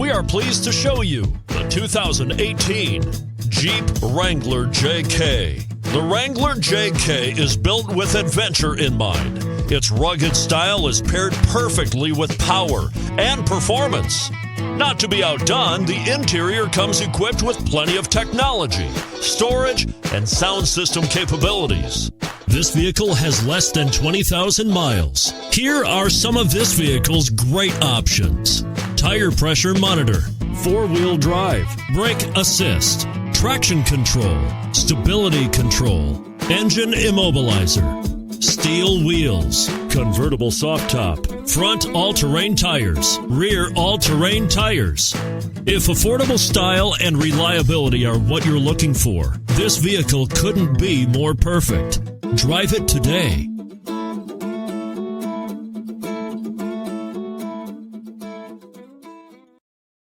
We are pleased to show you the 2018 Jeep Wrangler JK. The Wrangler JK is built with adventure in mind. Its rugged style is paired perfectly with power and performance. Not to be outdone, the interior comes equipped with plenty of technology, storage, and sound system capabilities. This vehicle has less than 20,000 miles. Here are some of this vehicle's great options: tire pressure monitor, 4-wheel drive, brake assist, traction control, stability control, engine immobilizer, steel wheels, convertible soft top, front all-terrain tires, rear all-terrain tires. If affordable style and reliability are what you're looking for, this vehicle couldn't be more perfect. Drive it today.